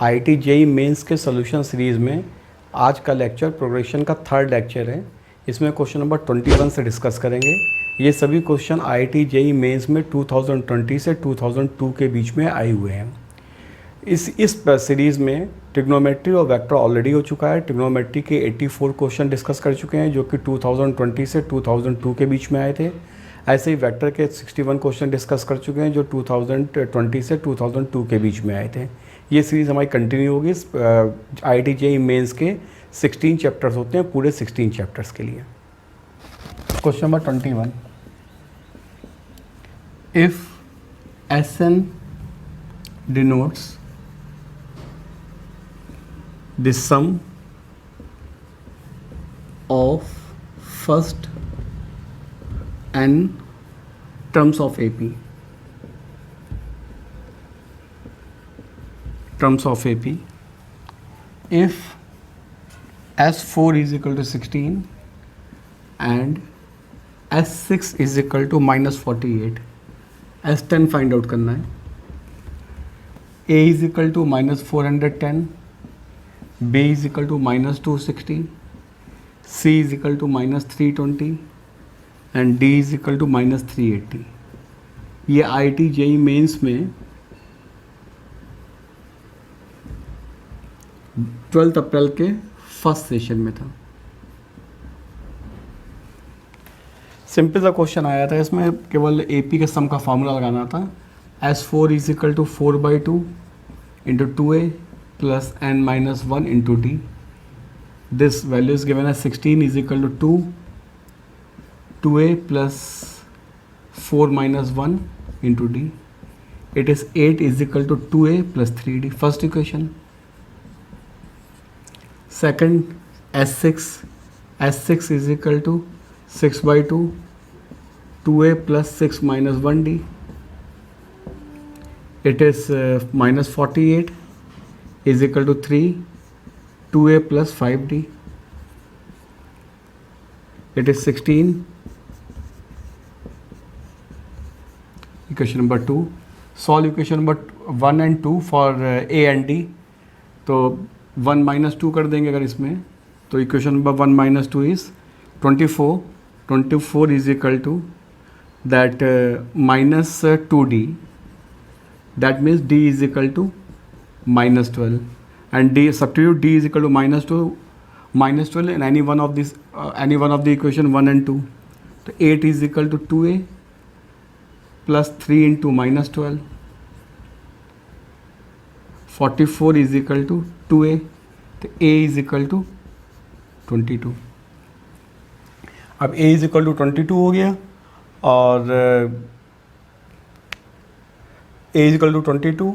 IIT JEE mains के solution series में आज का लेक्चर प्रोग्रेशन का थर्ड लेक्चर है। इसमें क्वेश्चन नंबर 21 से डिस्कस करेंगे। ये सभी क्वेश्चन आईआईटी जेईई मेंस में 2020 से 2002 के बीच में आए हुए हैं। इस सीरीज़ में ट्रिग्नोमेट्री और वेक्टर ऑलरेडी हो चुका है। ट्रिग्नोमेट्री के 84 क्वेश्चन डिस्कस कर चुके हैं जो कि 2020 से 2002 के बीच में आए थे। ऐसे ही वेक्टर के 61 क्वेश्चन डिस्कस कर चुके हैं जो 2020 से 2002 के बीच में आए थे। ये सीरीज़ हमारी कंटिन्यू होगी। आईआईटी जेईई मेंस के 16 चैप्टर्स होते हैं, पूरे 16 चैप्टर्स के लिए। Question number 21, if Sn denotes the sum of first n terms of AP, if S4 is equal to 16 and S6 is equal to -48, S10 find out करना है। A is equal to -410, B is equal to -260, C is equal to -320 and D is equal to -380। ये IIT JEE mains में 12 अप्रैल के first session में था। Simple सा question आया था। इसमें केवल एपी के सम का फार्मूला लगाना था। S4 is equal to 4/2 into 2a plus n-1 into d। This value is given as 16 is equal to 2a plus 4-1 into d। It is 8 is equal to 2a plus 3d। First equation. Second S6 is equal to 6/2 2a plus 6 minus 1d. It is -48 is equal to 3 2a plus 5d. It is 16. Equation number 2. Solve equation number 1 and 2 for a and d. तो 1 minus 2 कर देंगे अगर इसमें, तो equation number 1 minus 2 is 24 is equal to that minus 2d. That means d is equal to -12 and d, substitute d is equal to -12 in any one of the equation 1 and 2. तो 8 is equal to 2a plus 3 into -12. 44 is equal to 2a. तो a is equal to 22। अब a is equal to 22 हो गया और a is equal to 22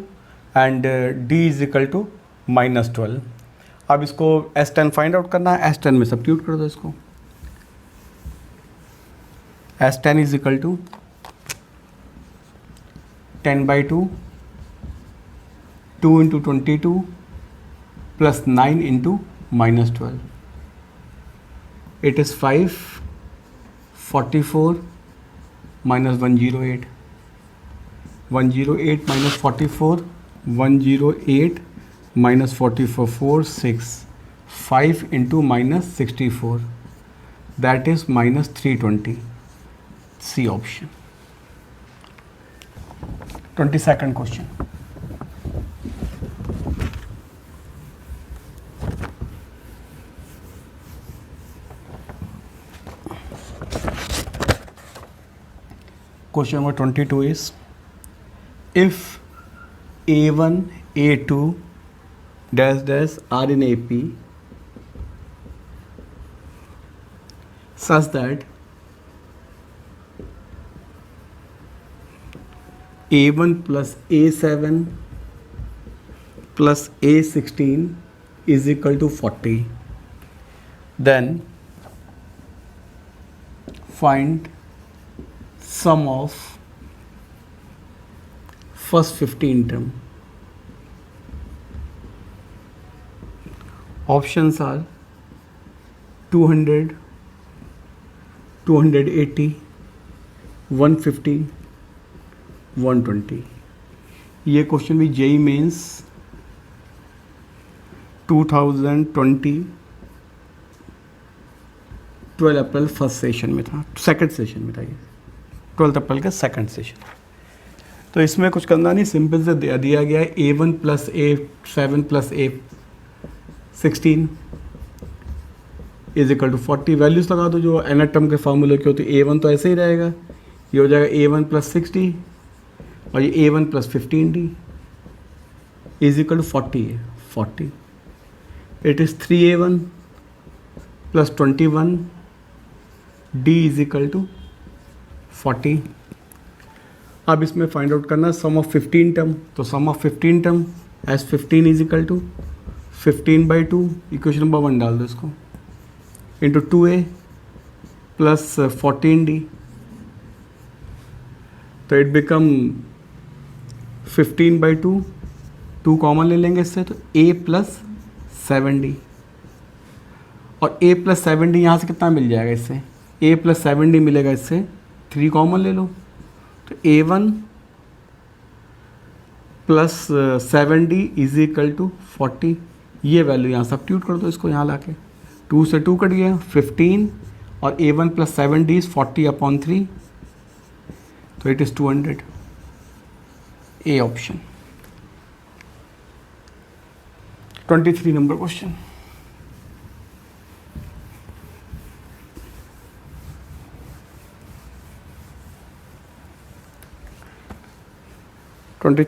and d is equal to -12। अब इसको S10 find out करना है। S10 में सब्स्टिट्यूट कर दो इसको। S10 is equal to 10/2 2 into 22 plus 9 into -12। It is 5 44 minus 108 minus 44 108 minus 44 4 6 5 into -64 that is -320। C option। 22nd question। Question number 22 is, if A1, A2 dash dash are in AP such that A1 plus A7 plus A16 is equal to 40, then find sum of first 15 term. Options are 200, 280, 150, 120। ये question भी JEE mains 2020 12 April first session में था, second session में था ये, 12 अप्रैल का second session. तो इसमें कुछ करना नहीं, सिंपल से दिया गया है A1 + A7 + A16 = 40। वैल्यूज़ लगा दो जो nth टर्म के फार्मूले के होते हैं। A1 तो ऐसे ही रहेगा, ये हो जाएगा A1 + 60 और ये A1 + 15D = 40 है, 40। It is 3A1 + 21 D = 40। अब इसमें फाइंड आउट करना सम ऑफ 15 टर्म, तो sum of 15 term as 15 = 15/2, equation number 1 डाल दो इसको, इंटू 2A + 14D, तो इट बिकम 15/2, 2 कॉमन ले लेंगे इससे, तो A + 7D, और A + 7D यहाँ से कितना मिल जाएगा इससे, A + 7D मिलेगा इससे, 3 कॉमन ले लो, तो A1 + 7D = 40। ये वैल्यू यहाँ सब्स्टिट्यूट कर दो इसको, यहाँ लाके 2 से 2 कट गया, 15, और A1 + 7D = 40/3, तो it is 200। A option. 23 number question.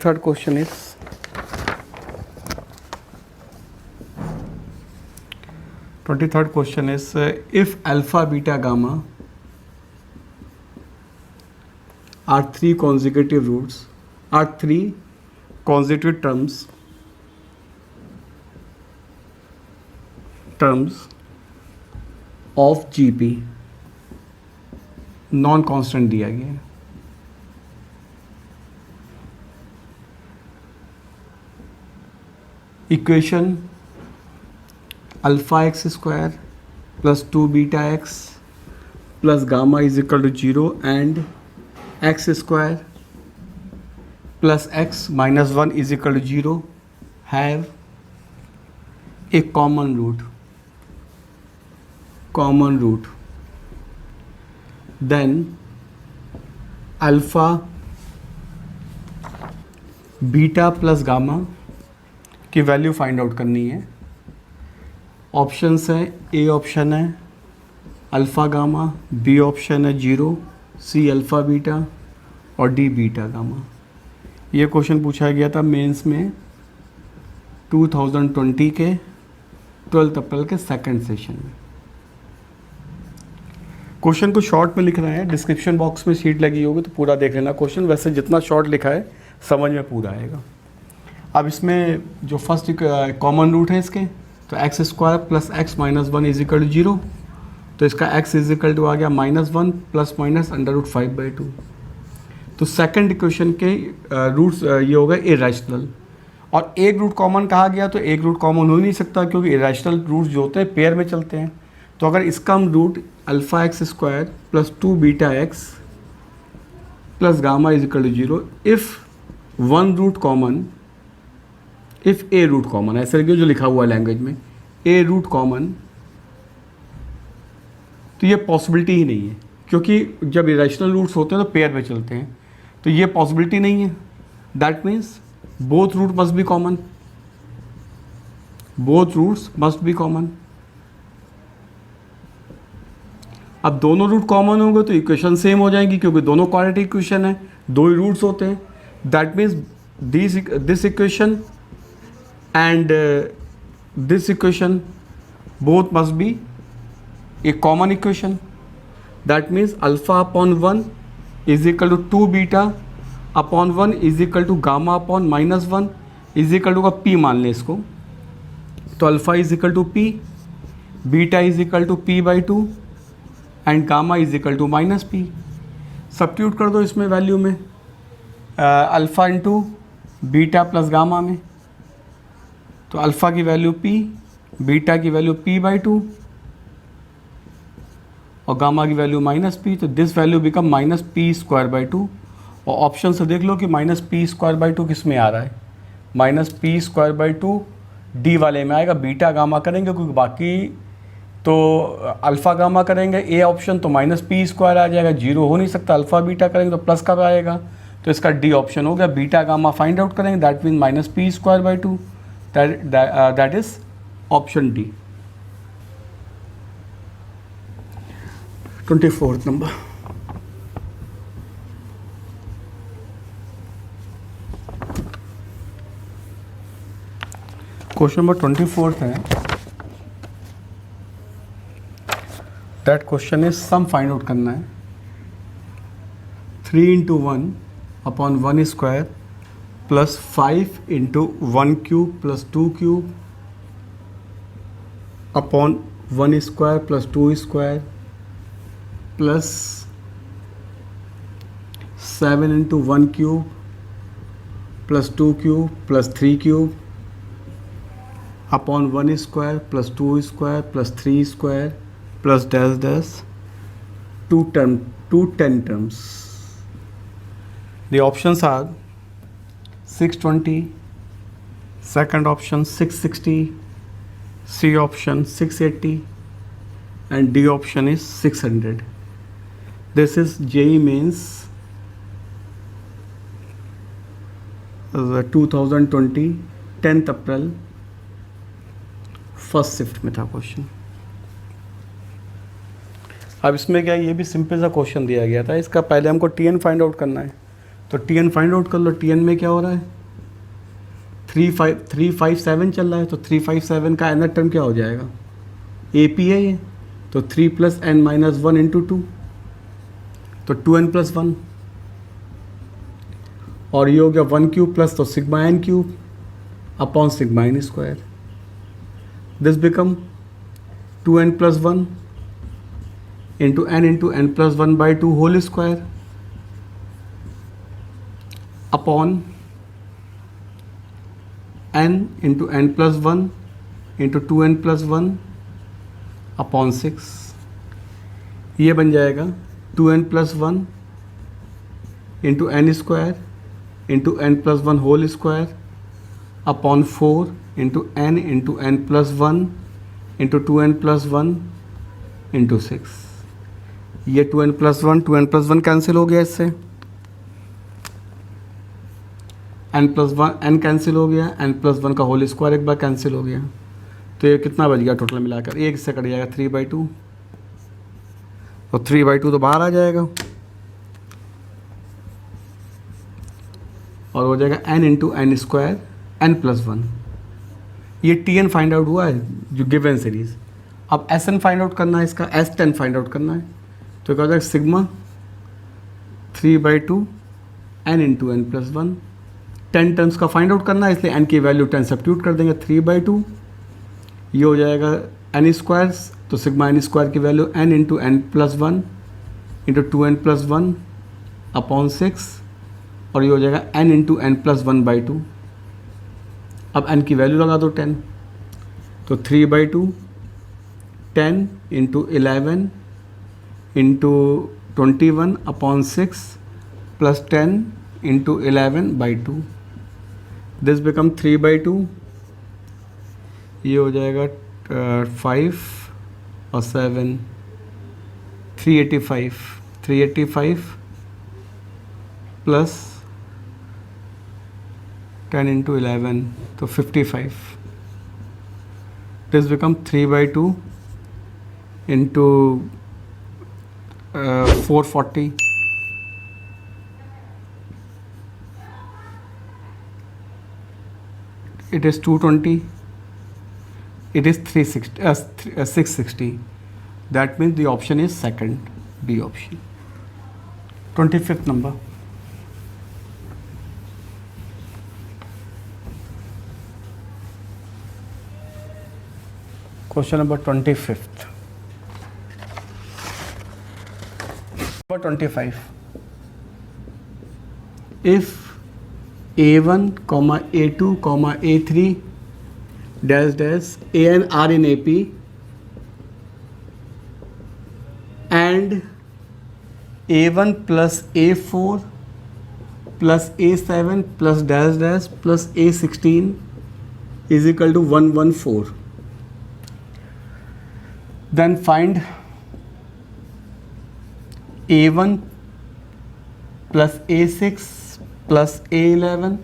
Third question is, if alpha, beta, gamma are three consecutive terms of GP, non constant दिया गया है, equation α(x² + 2βx + gamma = 0 and x² + x - 1 = 0 have a common root, then alpha, beta + gamma की value find out करनी है। Options हैं, A option है alpha gamma, B option है 0, सी alpha beta और डी बीटा गामा। ये क्वेश्चन पूछा गया था मेंस में 2020 के 12 अप्रैल के सेकंड सेशन में। क्वेश्चन को शॉर्ट में लिख रहे हैं, डिस्क्रिप्शन बॉक्स में शीट लगी होगी तो पूरा देख लेना क्वेश्चन, वैसे जितना शॉर्ट लिखा है समझ में पूरा आएगा। अब इसमें जो फर्स्ट कॉमन रूट है इसके, तो x² + x - 1 = 0, तो इसका x = आ गया -1 ± √5/2। तो सेकंड इक्वेशन के रूट्स ये हो गए इरेशनल, और एक रूट कॉमन कहा गया तो एक रूट कॉमन हो नहीं सकता क्योंकि इरेशनल रूट्स जो होते हैं पेयर में चलते हैं। तो अगर इसका हम root α(x² + 2βx + gamma = 0, if a root common, ऐसे लगे जो लिखा हुआ है लैंग्वेज में, ए रूट कॉमन, तो ये पॉसिबिलिटी ही नहीं है क्योंकि जब इरेशनल रूट्स होते हैं तो पेयर में चलते हैं, तो ये पॉसिबिलिटी नहीं है। That means both root must be common, अब दोनों रूट कॉमन होंगे तो इक्वेशन सेम हो जाएंगी क्योंकि दोनों क्वाड्रेटिक इक्वेशन है, दो ही रूट्स होते हैं। That means this equation and this equation both must be a common equation. That means α/1 = 2β/1 = gamma/(-1) = p मान लें इसको, तो alpha = p, beta = p/2 and gamma = -p। Substitute कर दो इसमें वैल्यू में, alpha into beta plus gamma में, तो अल्फ़ा की वैल्यू p, बीटा की वैल्यू p/2 और गामा की वैल्यू -p, तो दिस वैल्यू बिकम -p²/2। और ऑप्शन से देख लो कि -p²/2 किस में आ रहा है, -p²/2 डी वाले में आएगा बीटा गामा करेंगे, क्योंकि बाकी तो अल्फ़ा गामा करेंगे ए ऑप्शन तो माइनस पी स्क्वायर आ जाएगा, जीरो हो नहीं सकता, अल्फ़ा बीटा करेंगे तो प्लस का आएगा, तो इसका डी ऑप्शन हो गया। बीटा गामा फाइंड आउट करेंगे, that mean minus P square by two, that is option D. 24th number, question number 24 है। That question is sum find out करना है। 3 into 1 upon 1 square plus 5 into 1 cube plus 2 cube upon 1 square plus 2 square plus 7 into 1 cube plus 2 cube plus 3 cube upon 1 square plus 2 square plus 3 square plus dash dash 2 10 terms. The options are 620, second option 660, C option 680 and D option is 600. This is JEE Mains 2020 10th April first shift में था question. अब इसमें क्या है, ये भी simple सा question दिया गया था। इसका पहले हमको टी एन फाइंड आउट करना है, तो टी एन फाइंड आउट कर लो। टी एन में क्या हो रहा है, 357 चल रहा है, तो 357 का एनथ टर्म क्या हो जाएगा, ए पी है ये, तो 3 प्लस एन माइनस 1 इंटू 2, तो 2n प्लस 1, और ये हो गया 1 क्यूब प्लस तो sigma n cube upon sigma n square. This become 2n plus 1 into n plus 1 by 2 whole square upon n into n plus 1 into 2n plus 1 upon 6। ये बन जाएगा 2n plus 1 into n square into n plus 1 whole square upon 4 into n plus 1 into 2n plus 1 into 6। ये 2n plus 1 cancel हो गया, इससे n plus 1 n cancel हो गया, n plus 1 का होल स्क्वायर एक बार कैंसिल हो गया, तो ये कितना बच गया टोटल मिलाकर, एक से कट जाएगा 3/2, तो 3/2 तो बाहर आ जाएगा और हो जाएगा n into n square n plus 1। ये टी एन फाइंड आउट हुआ है जो गिवन सीरीज। अब एस एन फाइंड आउट करना है, इसका एस 10 फाइंड आउट करना है, तो क्या हो जाएगा sigma 3/2 n into n plus 1। 10 terms का फाइंड आउट करना है, इसलिए n की वैल्यू 10 सब्स्टिट्यूट कर देंगे, 3/2 ये हो जाएगा n स्क्वायर, तो सिग्मा n स्क्वायर की value n into n plus 1 into 2n plus 1 upon 6, और ये हो जाएगा n इंटू एन प्लस 1/2। अब n की वैल्यू लगा दो 10, तो 3/2 10 into 11 into 21 upon 6 plus 10 into 11/2। This become 3/2, ये हो जाएगा 5 और 7 385 प्लस 10 into 11 तो 55। This become 3/2 into 440, it is 220, it is 660। That means the option is second, B option। 25th number, question number 25th। Number 25, if A1, A2, A3 dash dash AN are in AP and A1 plus A4 plus A7 plus dash dash plus A16 is equal to 114. Then find A1 plus A6 plus A11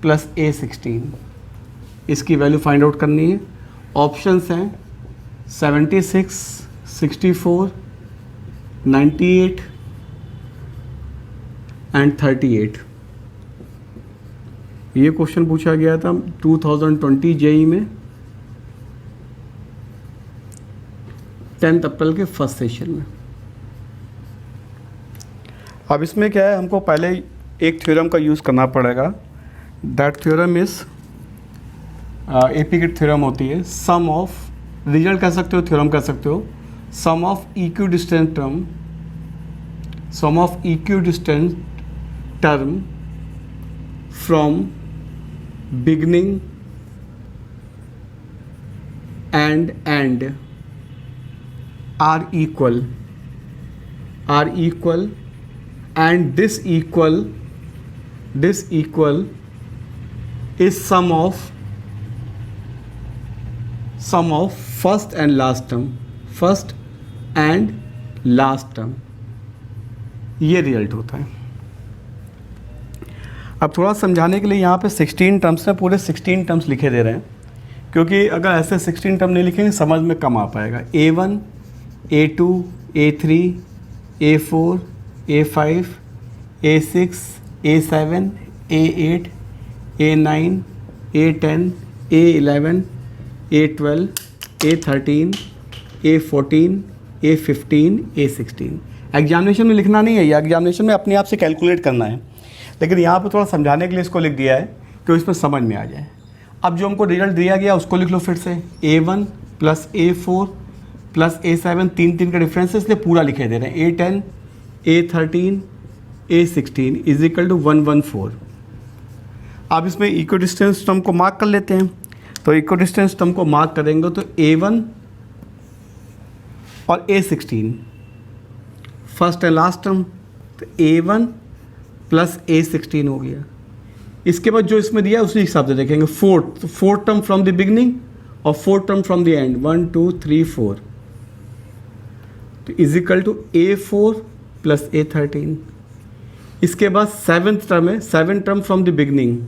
plus A16. इसकी value find out करनी है. Options हैं 76, 64, 98 and 38. ये question पूछा गया था 2020 JEE में 10 अप्रैल के फर्स्ट सेशन में. अब इसमें क्या है, हमको पहले एक थ्योरम का यूज़ करना पड़ेगा. दैट थ्योरम इज एपिकेट थ्योरम होती है. सम ऑफ, रिजल्ट कह सकते हो, थ्योरम कह सकते हो. Sum of equidistant term, sum of equidistant term from beginning end end are equal and this equal is sum of first and last term, ये result होता है. अब थोड़ा समझाने के लिए यहाँ पे 16 टर्म्स हैं, पूरे 16 टर्म्स लिखे दे रहे हैं, क्योंकि अगर ऐसे 16 टर्म नहीं लिखेंगे समझ में कम आ पाएगा. A1, A2, A3, A4, A5, A6, A7, A8, A9, A10, A11, A12, A13, A14, A15, A16. Examination में लिखना नहीं है, ये एग्जामिनेशन में अपने आप से कैलकुलेट करना है, लेकिन यहाँ पर थोड़ा समझाने के लिए इसको लिख दिया है कि इसमें समझ में आ जाए. अब जो हमको रिजल्ट दिया गया उसको लिख लो फिर से. A1 plus A4 plus A7, तीन का डिफरेंस है इसलिए पूरा लिखे दे रहे हैं. A10, A13, A16 is equal to 114. अब इसमें इक्वल डिस्टेंस टर्म को मार्क कर लेते हैं. तो इक्वल डिस्टेंस टर्म को मार्क करेंगे तो A1 और A16 first and last term, तो A1 प्लस A16 हो गया. इसके बाद जो इसमें दिया उसी हिसाब से देखेंगे. Fourth term from the beginning और fourth term from the end, 1 2 3 4, तो is equal to A4 plus A13. इसके बाद सेवन्थ टर्म है, 7 टर्म फ्रॉम द बिगनिंग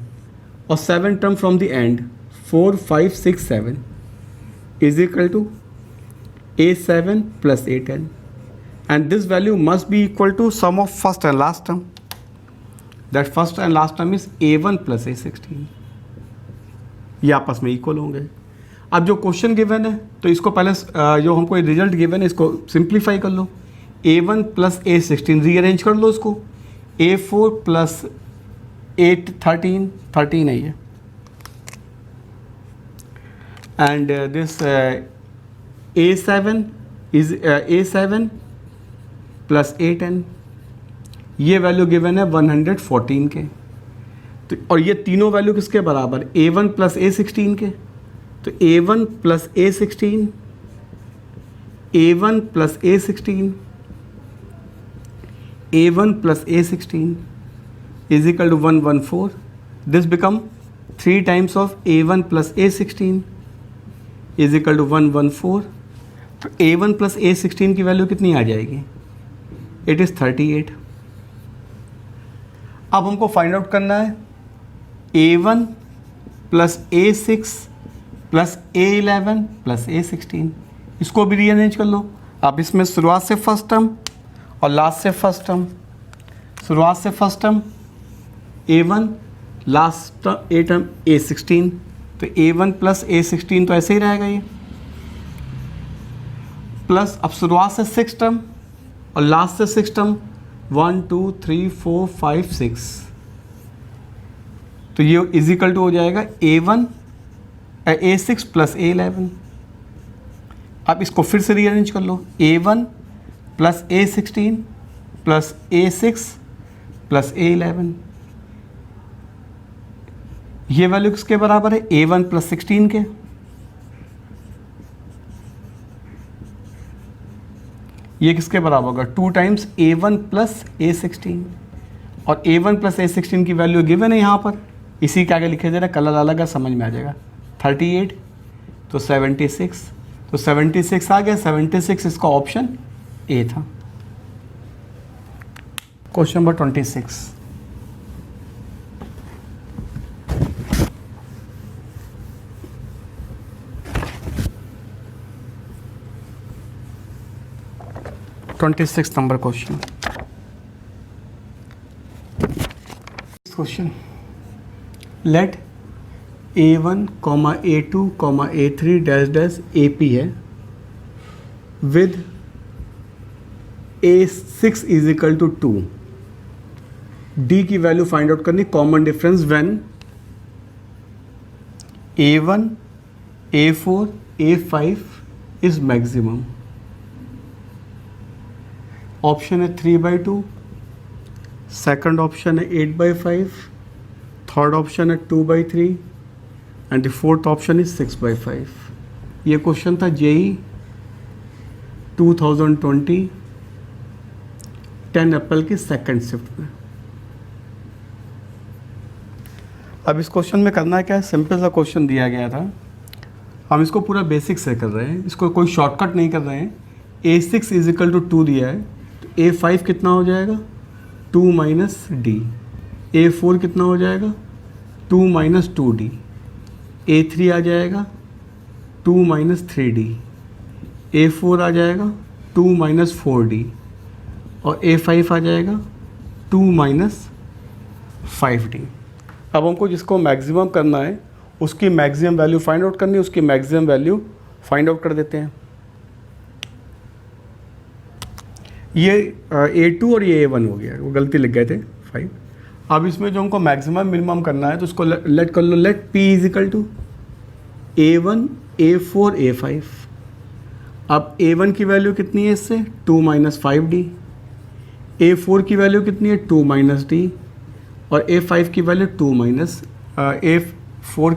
और 7 term from the end, 4 5 6 7 is equal to A7 plus A10. and this value must be equal to sum of first and last term. That first and last term is A1 plus A16. ये आपस में equal होंगे. अब जो question given है तो इसको पहले जो हमको रिजल्ट गिवन है इसको सिंप्लीफाई कर लो. A1 प्लस A16 रीअरेंज कर लो इसको. A4 प्लस 8 13 है ये. And this A7 is A7 plus A10. ये वैल्यू गिवन है 114 के. तो और ये तीनों वैल्यू किसके बराबर? A1 प्लस A16 के. तो A1 plus A16, A1 plus A16, A1 plus A16 is equal to 114. This become 3 times of A1 plus A16 is equal to 114. तो A1 प्लस A16 की वैल्यू कितनी आ जाएगी? It is 38. अब हमको find out करना है A1 plus A6 plus A11 plus A16. इसको भी रीअरेंज कर लो. अब इसमें शुरुआत से फर्स्ट टर्म और लास्ट से फर्स्ट टर्म. शुरुआत से first term A1, last term A16. तो A1 प्लस A16 तो ऐसे ही रहेगा ये. प्लस अब शुरुआत से 6 टर्म और लास्ट से 6 टर्म, 1 2 3 4 5 6. तो ये इज इक्वल टू हो जाएगा A6 प्लस A11. अब इसको फिर से रीअरेंज कर लो. A1 plus A16 plus A6 plus A11. ये वैल्यू किसके बराबर है? A1 प्लस 16 के. ये किसके बराबर होगा? 2 टाइम्स A1 प्लस A16. और A1 प्लस A16 की वैल्यू गिवन है यहाँ पर. इसी के आगे लिखे दे रहा है, कलर अलग है, समझ में आ जाएगा. 38, तो 76, तो 76 आ गया। 76 इसका ऑप्शन ए था। Question number 26। Number question. Question, let A1, A2, A3 dash dash AP है with A6 is equal to 2। D की वैल्यू फाइंड आउट करनी, common difference when A1, A4, A5 is maximum. Option है 3/2, second option है 8/5, third option है 2/3 and the fourth option is 6/5। ये question था JEE 2020 10 अप्रैल की second shift में। अब इस क्वेश्चन में करना है क्या है, सिंपल सा क्वेश्चन दिया गया था, हम इसको पूरा बेसिक से कर रहे हैं, इसको कोई शॉर्टकट नहीं कर रहे हैं। A6 इज इक्वल टू 2 दिया है, तो A5 कितना हो जाएगा 2 माइनस D। A4 कितना हो जाएगा 2 माइनस 2D। A3 आ जाएगा 2 माइनस 3D। A4 आ जाएगा 2 माइनस 4D और A5 आ जाएगा 2 माइनस 5D। अब हमको जिसको मैक्सिमम करना है उसकी मैक्सिमम वैल्यू फाइंड आउट करनी है, उसकी मैक्सिमम वैल्यू फाइंड आउट कर देते हैं। ये A2 और ये A1 हो गया, वो गलती लिख गए थे 5। अब इसमें जो हमको मैक्सिमम मिनिमम करना है तो उसको लेट कर लो, let P is equal to A1, A4, A5। अब A1 की वैल्यू कितनी है इससे 2 माइनस 5D। A4 की वैल्यू कितनी है 2 माइनस D और A5 की वैल्यू 2 माइनस A4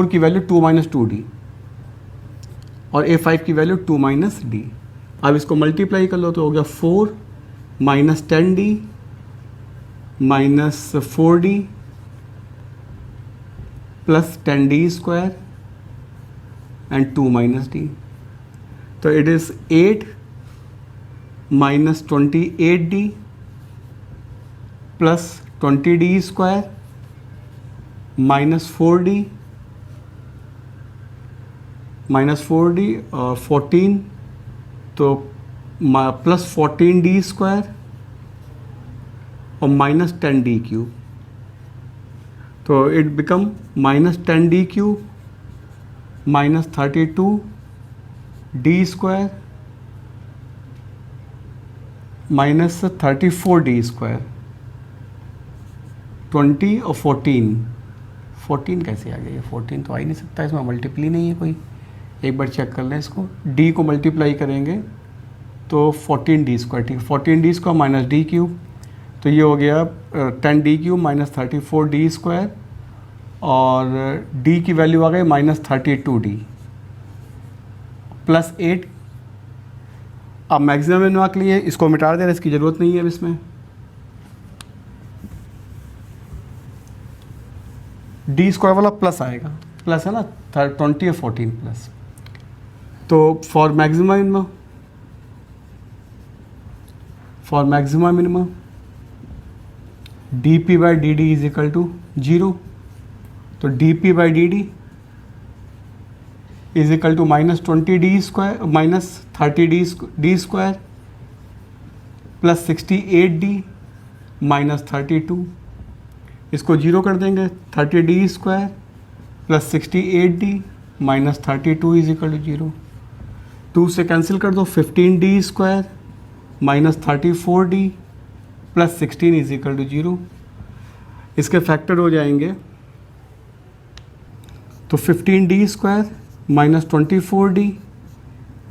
की वैल्यू 2 माइनस 2D और A5 की वैल्यू 2 माइनस D। अब इसको मल्टीप्लाई कर लो तो हो गया 4 minus 10D minus 4D plus 10D square and 2 minus D। तो it is 8 minus 28D plus 20D square minus 4D और 14, तो प्लस 14D स्क्वायर और माइनस 10D क्यूब। तो it become minus 10D cube minus 32D square minus 34D square. 20 और 14 कैसे आ गया, ये 14 तो आ ही नहीं सकता, इसमें मल्टीप्ली नहीं है कोई। एक बार चेक कर लें इसको, D को मल्टीप्लाई करेंगे तो 14D स्क्वायर, ठीक है 14D square minus D cube, तो ये हो गया 10D cube minus 34D square और D की वैल्यू आ गई माइनस 32D प्लस 8। अब मैक्सिमम मिनिमम के लिए इसको मिटा दे रहे, इसकी ज़रूरत नहीं है अब इसमें। D स्क्वायर वाला प्लस आएगा, प्लस है ना 20 और 14 प्लस। तो for maximum minimum dp by D D is equal to 0, तो dp by D D is equal to minus 20D square minus 30D square plus 68D minus 32। इसको 0 कर देंगे, 30D square plus 68D minus 32 is equal to 0। 2 से cancel कर दो, 15D square minus 34D plus 16 is equal to 0। इसके factor हो जाएंगे, तो 15D square minus 24D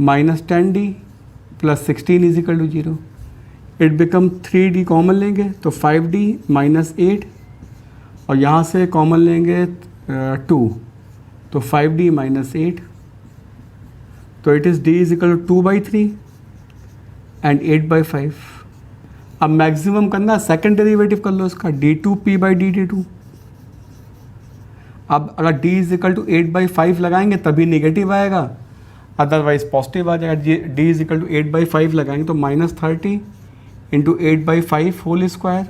minus 10D plus 16 is equal to 0। It become 3D common लेंगे तो 5D minus 8 और यहाँ से कॉमन लेंगे 2, तो 5D माइनस 8, तो it is D is equal to 2/3 and 8/5। अब मैक्सिमम करना, सेकंड डेरिवेटिव कर लो इसका, D2P बाई डी2। अब अगर d इज इक्वल टू 8/5 लगाएंगे तभी नेगेटिव आएगा, अदरवाइज पॉजिटिव आ जाएगा। d इज इक्वल टू 8/5 लगाएंगे तो -30 into 8/5 whole square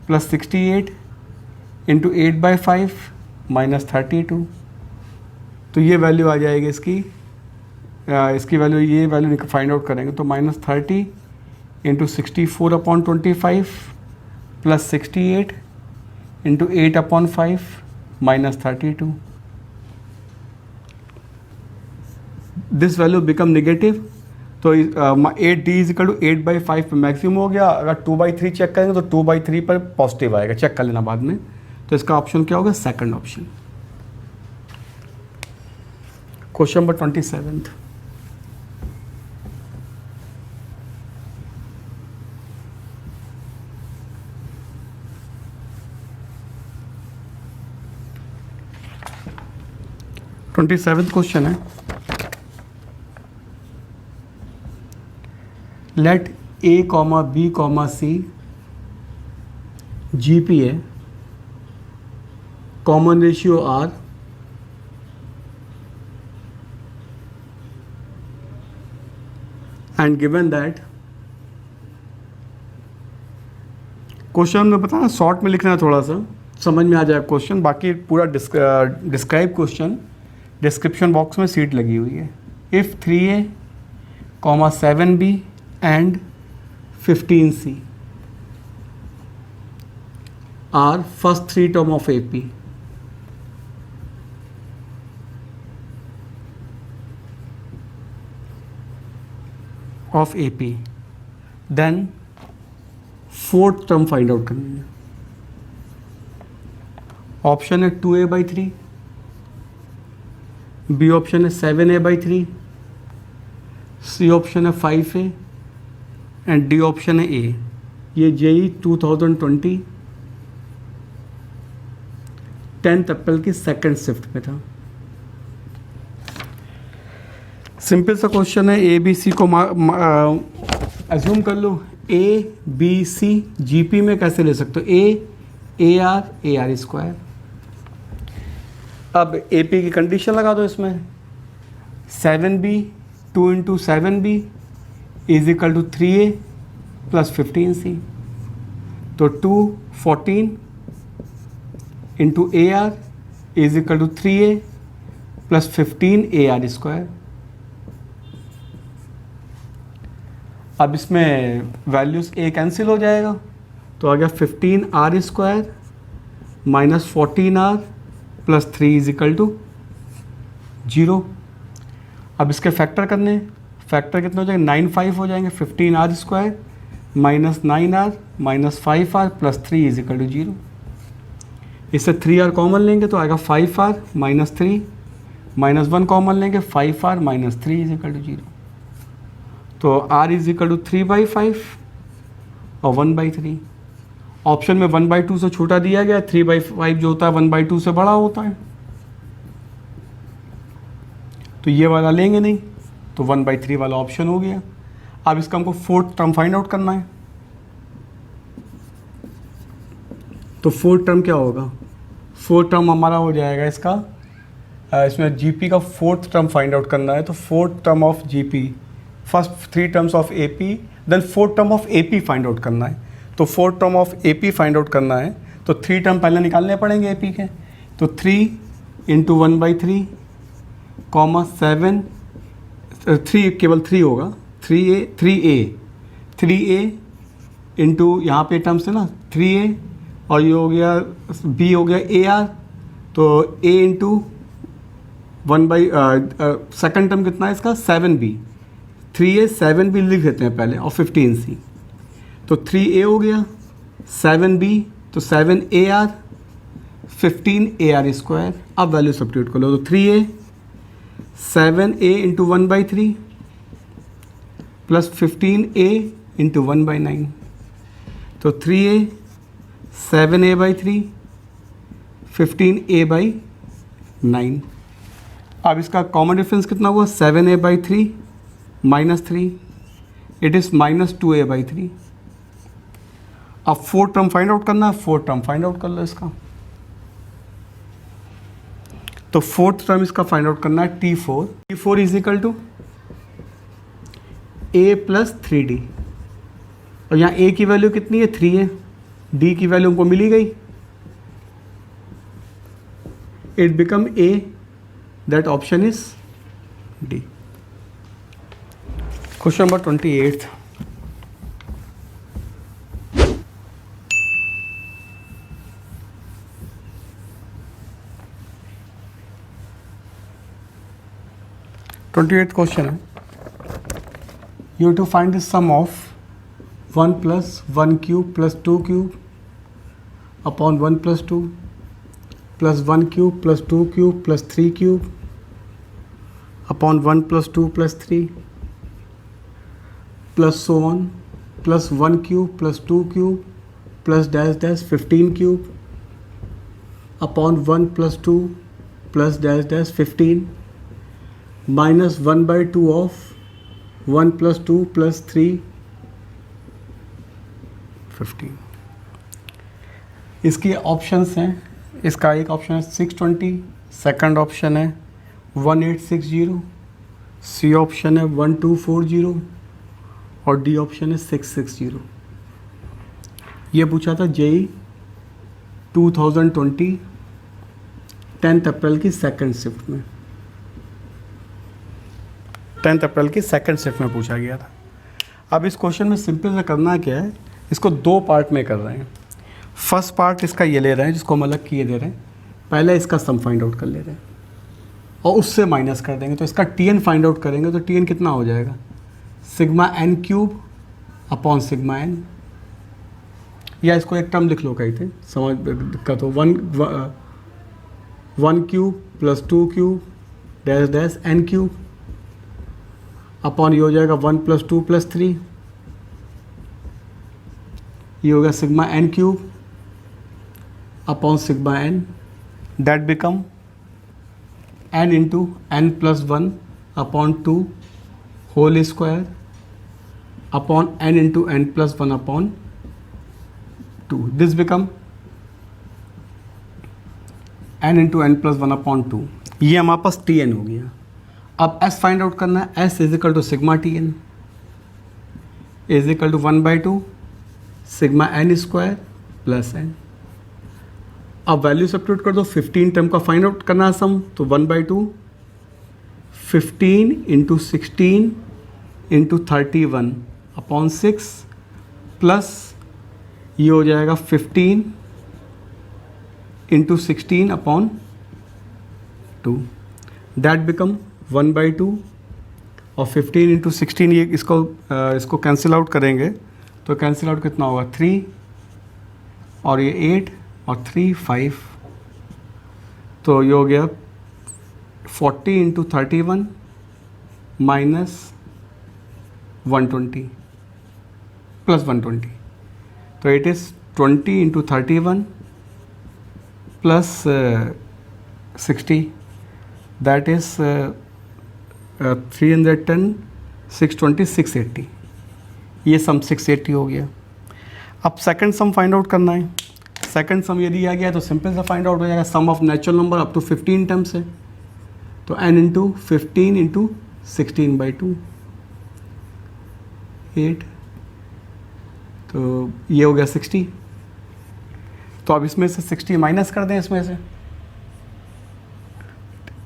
plus 68 into 8/5 -32। तो ये वैल्यू आ जाएगी इसकी वैल्यू, ये वैल्यू फाइंड आउट करेंगे तो -30 into 64/25 plus 68 into 8/5 -32। This value become negative. तो 8d इज इक्वल टू 8/5 पर मैक्सिमम हो गया। अगर 2/3 चेक करेंगे तो 2/3 पर पॉजिटिव आएगा, चेक कर लेना बाद में। तो इसका ऑप्शन क्या होगा? Second option. Question number 27। Question है, late A, B, C GPA common ratio R and given that question में बताना, शॉर्ट में लिखना है, थोड़ा सा समझ में आ जाएगा क्वेश्चन। बाकी पूरा डिस्क्राइब क्वेश्चन डिस्क्रिप्शन बॉक्स में सीट लगी हुई है। If 3A, 7B and 15C are first three term of AP, then fourth term find out करनी है। ऑप्शन है 2A/3, बी ऑप्शन है 7A/3, सी ऑप्शन है 5A एंड डी ऑप्शन है ए। ये JEE 2020 10th अप्रैल की सेकंड शिफ्ट में था। सिंपल सा क्वेश्चन है। ABC को एज्यूम कर लो। ABC GP में कैसे ले सकते हो? AR square. अब AP की कंडीशन लगा दो इसमें। 7B 2 into 7B is equal to 3A plus 15C। तो 2 14 into AR is equal to 3A plus 15 AR square. अब इसमें वैल्यूज A कैंसिल हो जाएगा तो आ गया 15R square minus 14R plus 3 is equal to 0। अब इसके फैक्टर करने, फैक्टर कितने हो जाएंगे? 9 5 हो जाएंगे। 15R square minus 9R minus 5R plus 3 is equal to 0। इससे 3R कॉमन लेंगे तो आएगा 5R माइनस 3 माइनस 1 कॉमन लेंगे 5R minus 3 is equal to 0। तो R इज इक्वल टू 3/5 और 1/3। ऑप्शन में 1/2 से छोटा दिया गया, 3/5 जो होता है 1/2 से बड़ा होता है, तो ये वाला लेंगे नहीं, तो 1/3 वाला ऑप्शन हो गया। अब इसका हमको फोर्थ टर्म फाइंड आउट करना है। तो फोर्थ टर्म क्या होगा? फोर्थ टर्म हमारा हो जाएगा इसका, इसमें GP का फोर्थ टर्म फाइंड आउट करना है। तो fourth term of GP, first 3 terms of AP, then fourth term of AP find out करना है। तो fourth term of AP find out करना है तो 3 टर्म पहले निकालने पड़ेंगे AP के। तो 3 इंटू 1/3 कॉमा 7, 3 केवल 3 होगा, 3A इंटू यहाँ पे टर्म्स है ना 3A, और ये हो गया B हो गया AR, तो A इंटू 1/सेकेंड टर्म कितना है इसका? 7B, 3A 7B लिख देते हैं पहले और 15C। तो 3A हो गया 7B तो 7AR 15AR स्क्वायर। अब वैल्यू सब्स्टिट्यूट कर लो तो 3A 7A into 1/3 plus 15A into 1/9। तो 3A 7A/3 15A/9। अब इसका कॉमन डिफरेंस कितना हुआ? 7A/3 minus 3, it is minus 2A/3। अब फोर्थ टर्म फाइंड आउट करना है, फोर्थ टर्म फाइंड आउट कर लो इसका। तो फोर्थ टर्म इसका फाइंड आउट करना है T4. T4 is equal to A plus 3D. और यहाँ A की वैल्यू कितनी है? 3 है. D की वैल्यू हमको मिली गई. It become A. That option is D. Question number 28. Question है, you have to find the sum of 1 plus 1 cube plus 2 cube upon 1 plus 2 plus 1 cube plus 2 cube plus 3 cube upon 1 plus 2 plus 3 plus so on plus 1 cube plus 2 cube plus dash dash 15 cube upon 1 plus 2 plus dash dash 15 minus 1 by 2 of 1 plus 2 plus 3 15. इसकी options हैं. इसका एक option है 620, second option है 1860, C option है 1240 और D option है 660. ये पूछा था जेई 2020 10 अप्रैल की सेकंड शिफ्ट में. 10 अप्रैल की सेकंड शिफ्ट में पूछा गया था. अब इस क्वेश्चन में सिंपल से करना क्या है, इसको दो पार्ट में कर रहे हैं. फर्स्ट पार्ट इसका ये ले रहे हैं जिसको हम अलग किए दे रहे हैं. पहले इसका सम फाइंड आउट कर ले रहे हैं और उससे माइनस कर देंगे. तो इसका टी एन फाइंड आउट करेंगे तो टी एन कितना हो जाएगा? Sigma n cube upon sigma n. या इसको एक टर्म लिख लो, कहीं थे समझ दिक्कत हो. 1 cube plus 2 cube dash dash n cube upon ये हो जाएगा 1 प्लस 2 प्लस 3. ये होगा sigma n cube upon sigma n. That become n into n plus 1 upon 2 whole square upon n into n plus 1 upon 2. This become n into n plus 1 upon 2. ये हमारे पास T N हो गया. अब S find out करना है. S is equal to sigma t n is equal to 1/2 sigma n square plus n. अब value substitute कर दो. 15 टर्म का फाइंड आउट करना है सम, तो 1/2 15 इंटू 16 इंटू 31 अपॉन 6 प्लस ये हो जाएगा 15 इंटू 16 अपॉन 2. दैट बिकम 1/2 और 15 इंटू 16 ये इसको कैंसिल आउट करेंगे तो कैंसिल आउट कितना होगा? 3 और ये 8 और 3 5. तो ये हो गया 40 इंटू 31 माइनस 120 प्लस 120. तो it is 20 into 31 plus 60. That is 310 620 680. ये सम 680 हो गया. अब सेकंड सम फाइंड आउट करना है. सेकंड सम ये दिया गया है तो सिंपल सा फाइंड आउट हो जाएगा. Sum of natural number up to 15 terms है तो n इंटू 15 इंटू 16/2 8. तो ये हो गया 60. तो अब इसमें से 60 माइनस कर दें इसमें से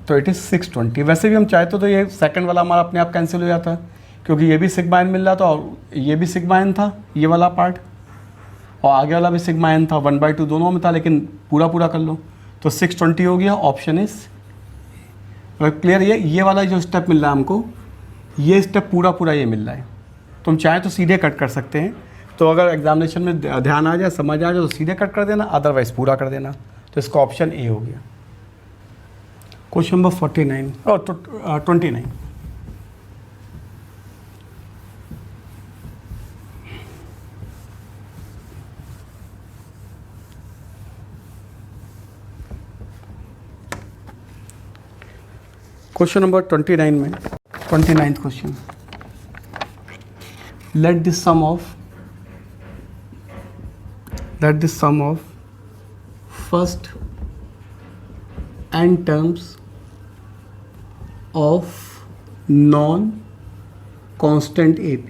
तो इट इज़ 620. वैसे भी हम चाहते तो ये सेकंड वाला हमारा अपने आप कैंसिल हो जाता है क्योंकि ये भी सिग्मा एन मिल रहा था और ये भी सिग्मा एन था ये वाला पार्ट और आगे वाला भी सिग्मा एन था. 1/2 दोनों में था लेकिन पूरा कर लो तो 620 हो गया. Option is clear. ये वाला जो स्टेप मिल रहा है हमको ये स्टेप पूरा ये मिल रहा है. तो हम चाहें तो सीधे कट कर सकते हैं. तो अगर एग्जामिनेशन में ध्यान आ जाए समझ आ जाए तो सीधे कट कर देना, अदरवाइज पूरा कर देना. तो इसका ऑप्शन ए हो गया. क्वेश्चन नंबर 49 और 29. क्वेश्चन नंबर 29 में 29th question. let the sum of first n terms of non-constant AP.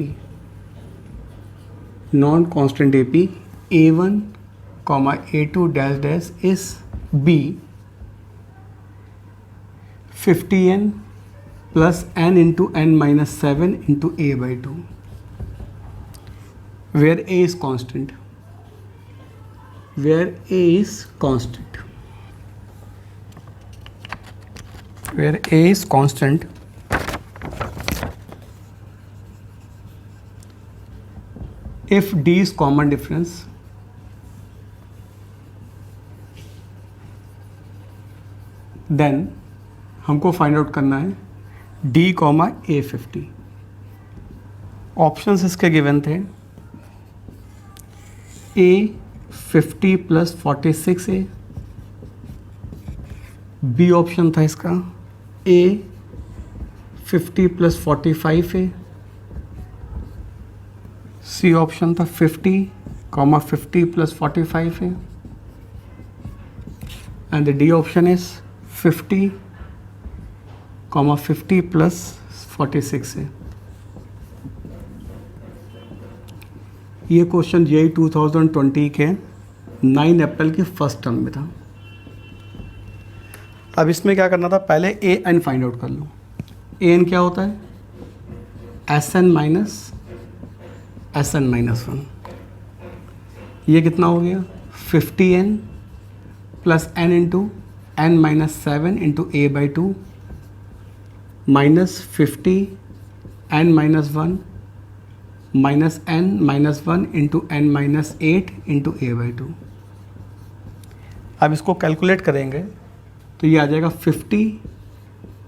Non-constant AP A1, A2 dash dash is B 50n plus n into n minus 7 into A by 2, where A is constant. Where A is constant. Where A is constant, if D is common difference, then हमको find out करना है D, A50. Options इसके given थे A50 plus 46A, B option था इसका A50 plus 45A, C option था 50 plus 45A, and the D option is 50 plus 46A. ये question JEE 2020 के 9 अप्रैल के फर्स्ट टर्म में था. अब इसमें क्या करना था, पहले ए एन फाइंड आउट कर लो. ए एन क्या होता है, एस एन माइनस 1. ये कितना हो गया 50n plus n into n minus 7 into A by 2 minus 50 n minus 1 minus n minus 1 into n minus 8 into A by 2. अब इसको कैलकुलेट करेंगे तो ये आ जाएगा 50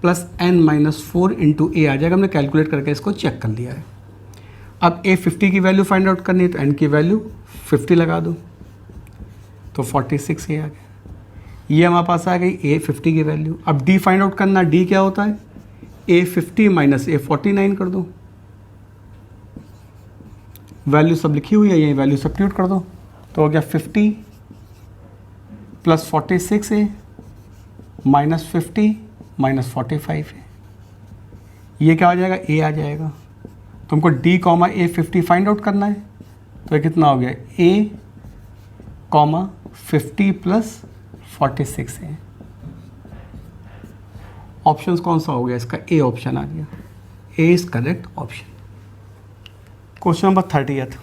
प्लस n माइनस 4 इंटू ए आ जाएगा. हमने कैलकुलेट करके इसको चेक कर लिया है. अब ए 50 की वैल्यू फाइंड आउट करनी है तो n की वैल्यू 50 लगा दो तो 46 ये आ गया. ये हमारे पास आ गई ए 50 की वैल्यू. अब डी फाइंड आउट करना, डी क्या होता है, ए 50 माइनस ए 49 कर दो. वैल्यू सब लिखी हुई है, ये वैल्यू सब्स्टिट्यूट कर दो तो हो गया 50 plus 46A minus 50 minus 45A. ये क्या आ जाएगा, ए आ जाएगा. तुमको डी कॉमा ए 50 फाइंड आउट करना है तो ये कितना हो गया, ए कॉमा 50 प्लस 46A. ऑप्शन कौन सा हो गया इसका, ए ऑप्शन आ गया. A is correct option. Question number 30th.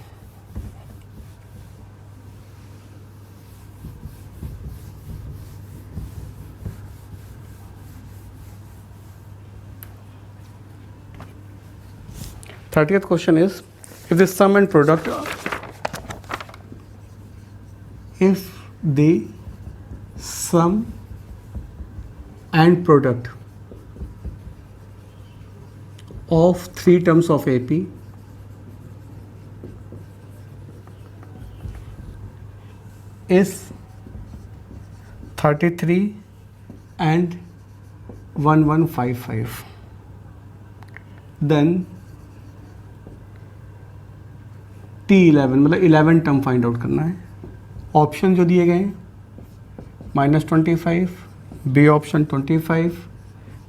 Question is, if the sum and product, if the sum and product of 3 terms of AP is 33 and 1155, then T11 मतलब 11 term find out करना है. Option जो दिए गए हैं -25, B option 25,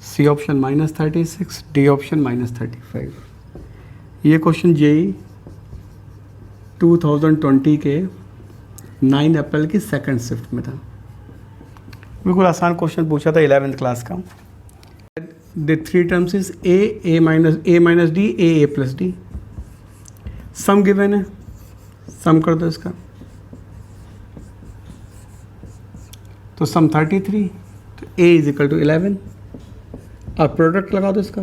C option -36, D option -35. ये question JEE 2020 के 9 अप्रैल की सेकंड शिफ्ट में था. बिल्कुल आसान क्वेश्चन पूछा था 11th क्लास का. The 3 terms is a minus d, a plus d. Sum given है, सम कर दो इसका तो सम 33 तो a इज इक्वल टू 11. अब प्रोडक्ट लगा दो इसका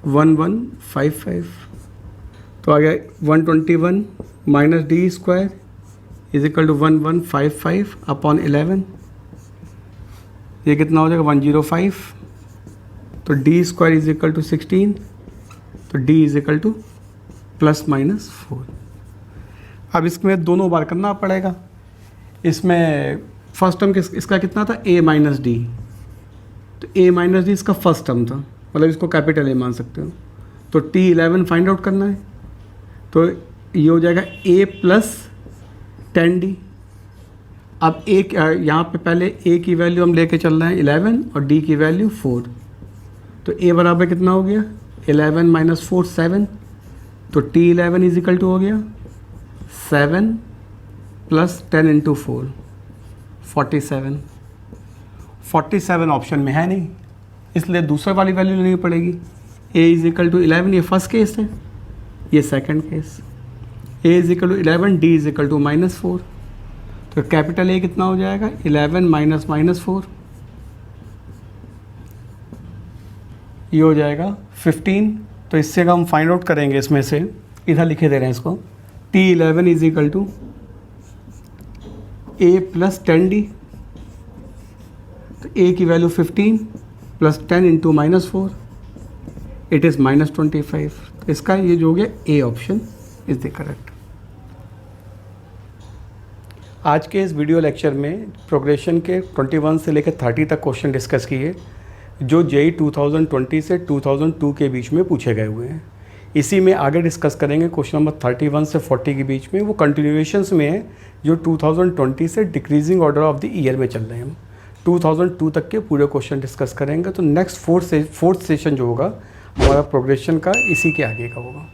1155 तो आ गया 121 minus d square is equal to 1155 upon 11. ये कितना हो जाएगा 105. तो d square is equal to 16 तो डी इज इक्वल टू +-4. अब इसमें दोनों बार करना पड़ेगा. इसमें फर्स्ट टर्म इसका कितना था, a माइनस डी. तो a माइनस डी इसका फर्स्ट टर्म था, मतलब इसको कैपिटल ए मान सकते हो. तो T11 फाइंड आउट करना है तो ये हो जाएगा a प्लस 10D अब एक यहाँ पे पहले a की वैल्यू हम लेके चल रहे हैं 11 और d की वैल्यू 4, तो a बराबर कितना हो गया 11 माइनस 4 7, तो t11 इज इक्वल टू हो गया 7 प्लस 10 इंटू 4 47। 47 ऑप्शन में है नहीं, इसलिए दूसरे वाली वैल्यू लेनी पड़ेगी। a इज इक्वल टू 11 ये फर्स्ट केस है, ये second case. a is equal to 11, d is equal to -4, तो कैपिटल A कितना हो जाएगा 11 माइनस -4, ये हो जाएगा 15। तो इससे हम फाइंड आउट करेंगे, इसमें से इधर लिखे दे रहे हैं इसको, t11 is equal to a plus 10d, तो a की value 15 plus 10 into -4 it is -25। तो इसका ये जो हो गया A option is the correct. आज के इस वीडियो लेक्चर में प्रोग्रेशन के 21 से लेकर 30 तक क्वेश्चन डिस्कस किए जो जेई 2020 से 2002 के बीच में पूछे गए हुए हैं। इसी में आगे डिस्कस करेंगे क्वेश्चन नंबर 31 से 40 के बीच में, वो कंटिन्यूएशंस में है जो 2020 से decreasing order of the year में चल रहे हैं। हम 2002 तक के पूरे क्वेश्चन डिस्कस करेंगे। तो नेक्स्ट फोर्थ सेशन जो होगा हमारा प्रोग्रेशन का इसी के आगे का होगा।